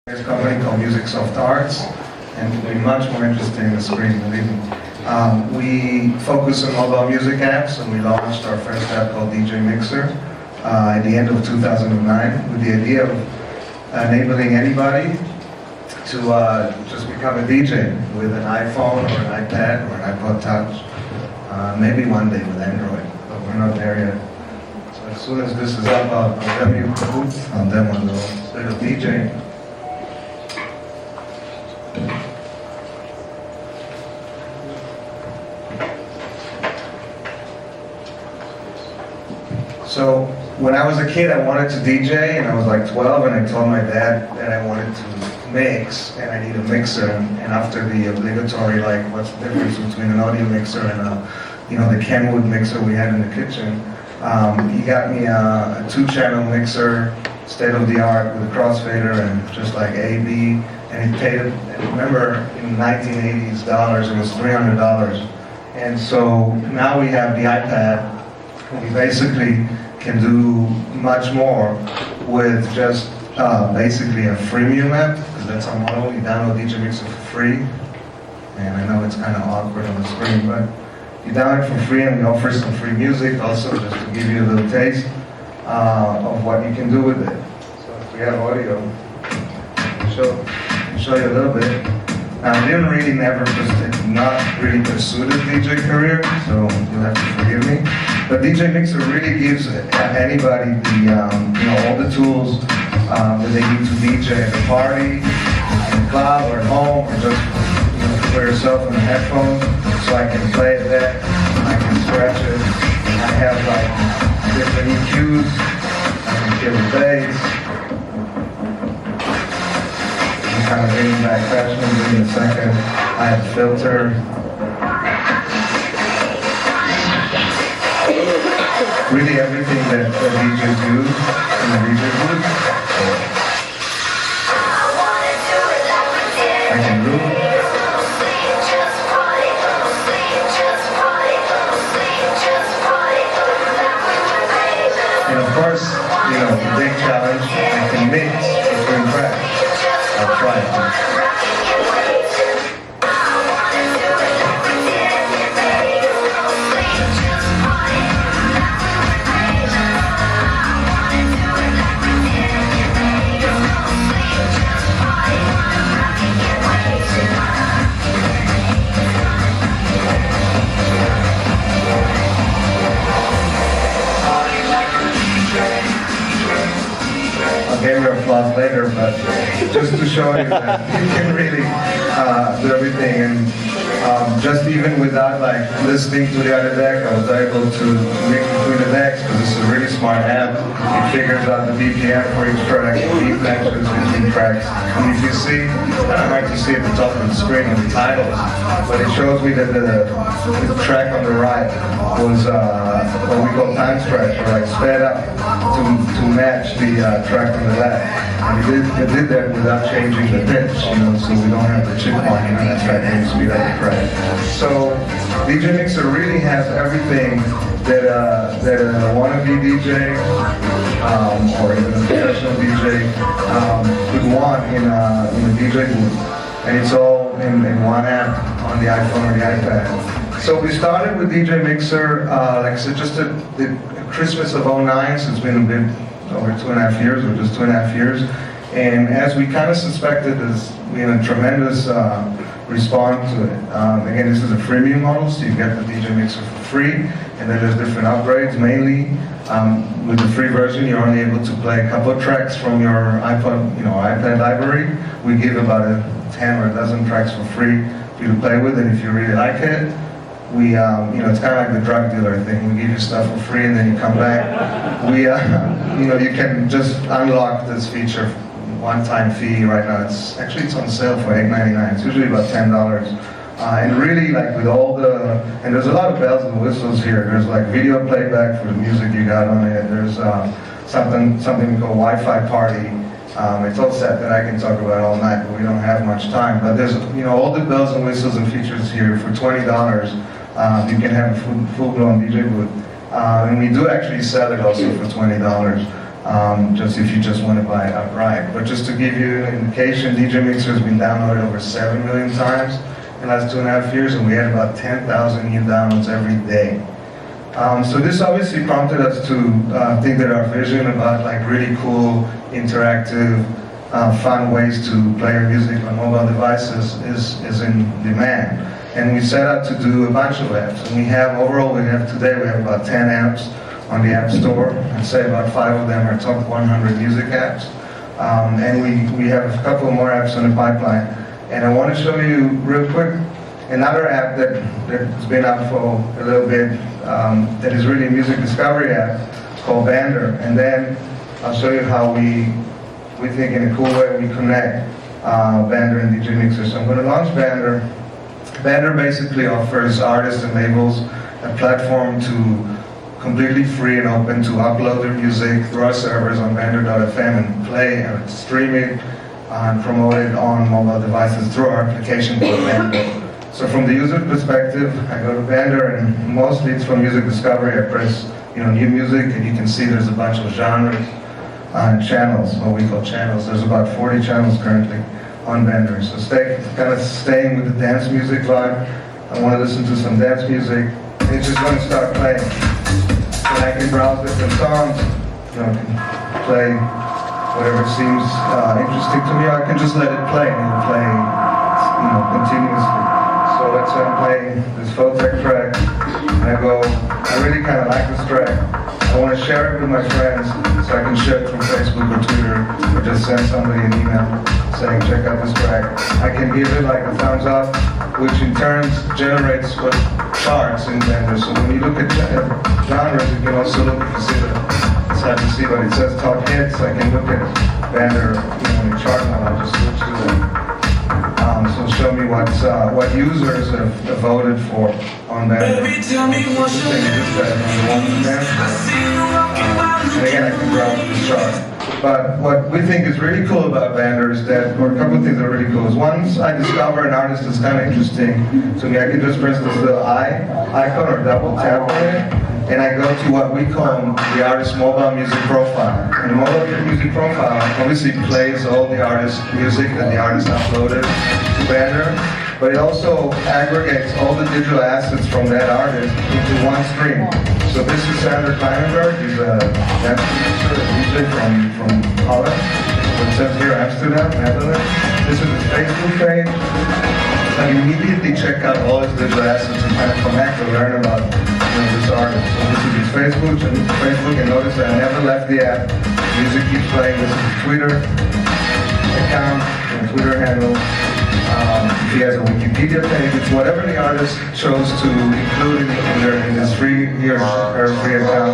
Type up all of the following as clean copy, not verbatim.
There's a company called MusicsoftArts, and it will be much more interesting in the screen, believe me. We focus on mobile music apps, and we launched our first app called DJ Mixer at the end of 2009 with the idea of enabling anybody to just become a DJ with an iPhone or an iPad or an iPod Touch, maybe one day with Android, but we're not there yet. So as soon as this is up, I'll demo a little DJ. So when I was a kid, I wanted to DJ, and I was like 12, and I told my dad that I wanted to mix, and I need a mixer. And after the obligatory, like, what's the difference between an audio mixer and the Kenwood mixer we had in the kitchen, he got me a 2-channel mixer, state of the art, with a crossfader and just like A, B, and he paid it. And remember, in 1980s dollars, it was $300. And so now we have the iPad. We basically can do much more with just basically a freemium app, because that's our model. You download DJ Mixer for free, and I know it's kind of awkward on the screen, but you download it for free, and we offer some free music also, just to give you a little taste of what you can do with it. So if we have audio, I'll show you a little bit. Now, I didn't really not really pursue the DJ career, so you'll have to forgive me. But DJ Mixer really gives anybody all the tools that they need to DJ at a party, in a club, or at home, or just for yourself on a headphone. So I can play it back, I can scratch it. I have like different EQs. I can feel the bass. I'm kind of bringing back fashion in a second. I have filter. Really everything that DJs use in the DJ booth. I can do. And of course, the big challenge, I can mix between tracks. I'll try it. I'll give you applause later, but just to show you that you can really do everything, and just even without like listening to the other deck, I was able to mix between the decks, because this is a really smart app. It figures out the BPM for each track, beat matches between tracks. And if you see, I don't know if you see at the top of the screen in the titles, but it shows me that the track on the right was what we call time stretch, or like sped up to match the track on the left. And it did that without changing the pitch, so we don't have the chip marking on that track and speed up the track. So DJ Mixer really has everything that a wannabe DJ or even a professional DJ would want in a DJ booth. And it's all in one app on the iPhone or the iPad. So we started with DJ Mixer, like I said, just at the Christmas of '09, so it's been a bit over 2.5 years, or just 2.5 years. And as we kind of suspected, we had a tremendous response to it. Again, this is a freemium model, so you get the DJ Mixer for free, and then there's different upgrades. Mainly, with the free version, you're only able to play a couple of tracks from your iPad library. We give about 10 or a dozen tracks for free for you to play with, and if you really like it, we, it's kind of like the drug dealer thing. We give you stuff for free, and then you come back. We, you can just unlock this feature, one-time fee. Right now, it's on sale for $8.99. It's usually about $10. And really, like with all and there's a lot of bells and whistles here. There's like video playback for the music you got on it. There's something we call Wi-Fi party. It's all set that I can talk about all night, but we don't have much time. But there's all the bells and whistles and features here for $20. You can have a full-blown DJ booth. And we do actually sell it also for $20. just if you just want to buy it outright. But just to give you an indication, DJ Mixer has been downloaded over 7 million times in the last 2.5 years, and we had about 10,000 new downloads every day. So this obviously prompted us to think that our vision about like really cool, interactive, fun ways to play your music on mobile devices is in demand. And we set out to do a bunch of apps. And today we have about 10 apps on the App Store. I'd say about 5 of them are top 100 music apps. And we have a couple more apps in the pipeline. And I want to show you real quick another app that's been out for a little bit, that is really a music discovery app called Bander. And then I'll show you how we think in a cool way we connect Bander and DJ Mixer. So I'm going to launch Bander. Bander basically offers artists and labels a platform to completely free and open to upload their music through our servers on Bander.fm and play and stream it and promote it on mobile devices through our application called Bander. So from the user perspective, I go to Bander, and mostly it's from music discovery. I press new music, and you can see there's a bunch of genres and channels, what we call channels. There's about 40 channels currently on Bander. So staying with the dance music vibe. I want to listen to some dance music. It's just going to start playing. And I can browse different songs. I can play whatever seems interesting to me. Or I can just let it play, and it'll play, continuously. So let's say I'm playing this Photech track, and I really kind of like this track. I want to share it with my friends, so I can share it from Facebook or Twitter, or just send somebody an email saying, check out this track. I can give it like a thumbs up, which in turn generates what charts in Bander. So when you look at genres, you can also look, if you see it's hard to see, but it says top hits. I can look at Bander, in the chart now. I'll just switch to them. So show me what users have voted for on Bander. And again, I can browse the chart. But what we think is really cool about Bander is that, or a couple of things that are really cool, is once I discover an artist that's kind of interesting to me, I can just press this little icon or double tap on it, and I go to what we call the artist's mobile music profile. And the mobile music profile obviously plays all the artist's music that the artist uploaded to Bander, but it also aggregates all the digital assets from that artist into one stream. So this is Sander Kleinenberg. He's a dance producer, a DJ from Holland. It says here Amsterdam, Netherlands. This is his Facebook page. I immediately check out all his digital assets and kind of connect and learn about this artist. So this is his Facebook, and notice that I never left the app. Music keeps playing. This is his Twitter account, and Twitter handle. He has a Wikipedia page. It's whatever the artist chose to include in his free account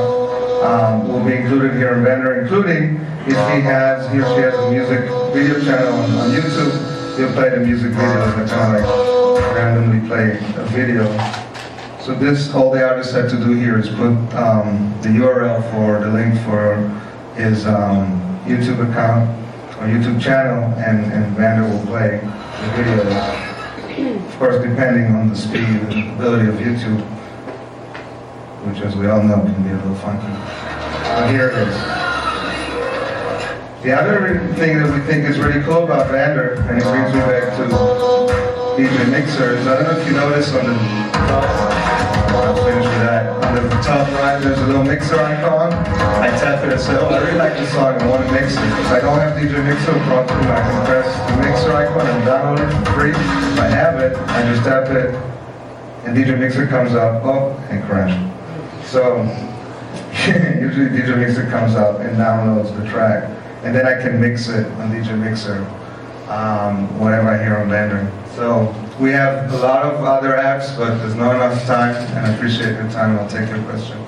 will be included here in Bander, including if he or she has a music video channel on YouTube, he'll play the music videos and kind of like randomly play a video. So all the artist had to do here is put the URL for the link for his YouTube account or YouTube channel, and Bander will play the videos. Of course, depending on the speed and ability of YouTube, which, as we all know, can be a little funky. Here it is. The other thing that we think is really cool about Bander, and it brings me back to DJ Mixer, is I don't know if you notice on the top, I'll finish with that. On the top right, there's a little mixer icon. I tap it and say, oh, I really like this song, I want to mix it. If I don't have DJ Mixer promptly, I can press the mixer icon and download it for free. If I have it, I just tap it, and DJ Mixer comes up, and crash. So, usually DJ Mixer comes up and downloads the track, and then I can mix it on DJ Mixer, whatever I hear on Bander. So we have a lot of other apps, but there's not enough time, and I appreciate your time. I'll take your question.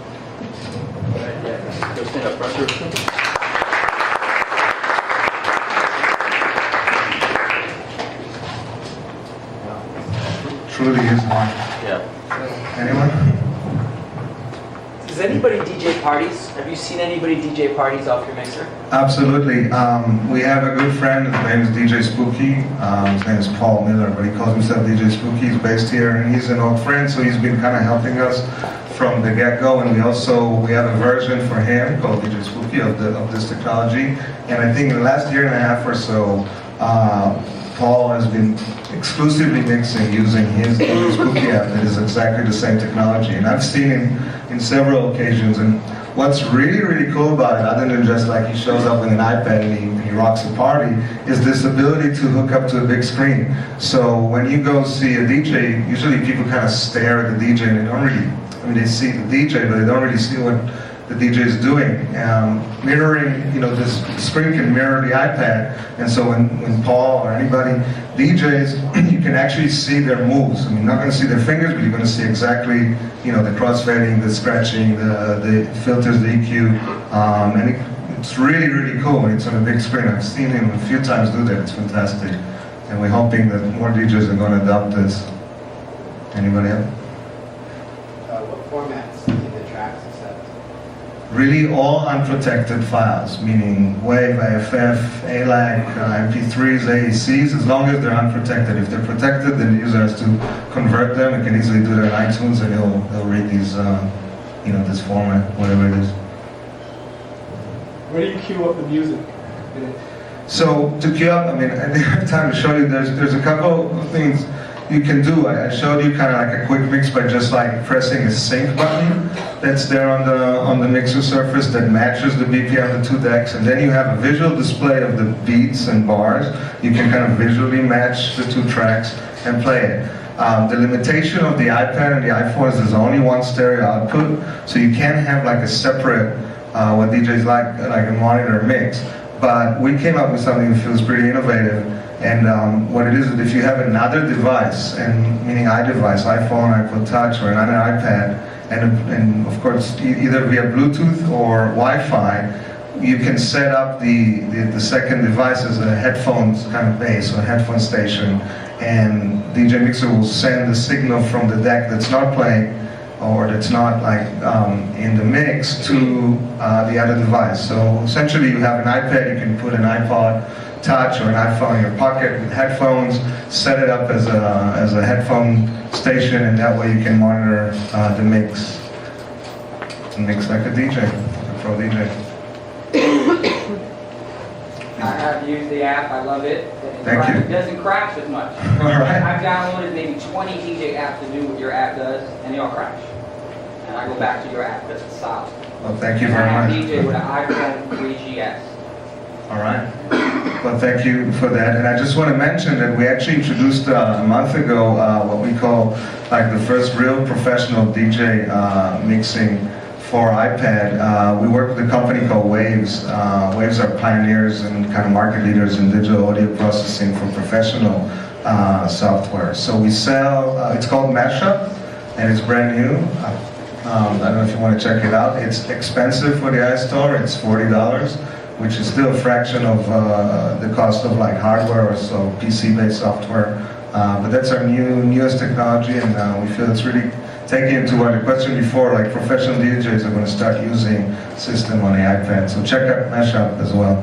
Truly is one. Yeah. Anyone? Does anybody DJ parties? Have you seen anybody DJ parties off your mixer? Absolutely. We have a good friend, his name is DJ Spooky. His name is Paul Miller, but he calls himself DJ Spooky. He's based here, and he's an old friend, so he's been kind of helping us from the get-go, and we have a version for him called DJ Spooky of this technology. And I think in the last year and a half or so, Paul has been exclusively mixing using his Spooky app that is exactly the same technology. And I've seen him in several occasions, and what's really, really cool about it, other than just like he shows up with an iPad and he rocks a party, is this ability to hook up to a big screen. So when you go see a DJ, usually people kind of stare at the DJ and they don't really, they see the DJ, but they don't really see what the DJ is doing. Mirroring, this screen can mirror the iPad, and so when Paul or anybody DJs, you can actually see their moves. You're not going to see their fingers, but you're going to see exactly, the crossfading, the scratching, the filters, the EQ, and it's really, really cool when it's on a big screen. I've seen him a few times do that. It's fantastic, and we're hoping that more DJs are going to adopt this. Anybody else? What formats do the tracks accept? Really all unprotected files, meaning WAV, AFF, ALAC, MP3s, AECs, as long as they're unprotected. If they're protected, then the user has to convert them. It can easily do that in iTunes, and he'll read these, this format, whatever it is. Where do you queue up the music? So to queue up, I didn't have time to show you. There's a couple of things you can do. I showed you kind of like a quick mix by just like pressing a sync button that's there on the mixer surface that matches the BPM of the two decks, and then you have a visual display of the beats and bars. You can kind of visually match the two tracks and play it. The limitation of the iPad and the iPhone is there's only one stereo output, so you can't have like a separate what DJs like a monitor mix. But we came up with something that feels pretty innovative. And what it is if you have another device, and meaning iDevice, iPhone, iPod Touch, or another iPad, and of course either via Bluetooth or Wi-Fi, you can set up the second device as a headphones kind of base or a headphone station, and DJ Mixer will send the signal from the deck that's not playing or that's not in the mix to the other device. So essentially you have an iPad, you can put an iPod Touch or an iPhone in your pocket with headphones, set it up as a headphone station, and that way you can monitor the mix and mix like a DJ, a pro DJ. I have used the app. I love it. Thank you. It doesn't crash as much. All right. I've downloaded maybe 20 DJ apps to do what your app does, and they all crash. And I go back to your app because it's solid. Well, thank you very I have much. DJ with an iPhone 3GS. All right. Well, thank you for that. And I just want to mention that we actually introduced a month ago what we call like the first real professional DJ mixing for iPad. We work with a company called Waves. Waves are pioneers and kind of market leaders in digital audio processing for professional software. So we sell, it's called Mashup, and it's brand new. I don't know if you want to check it out. It's expensive for the iStore. It's $40. Which is still a fraction of the cost of like hardware or so PC-based software. But that's our newest technology, and we feel it's really taking into the question before, like professional DJs are going to start using the system on the iPad. So check out Mashup as well.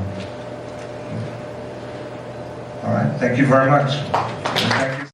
All right, thank you very much. Thank you.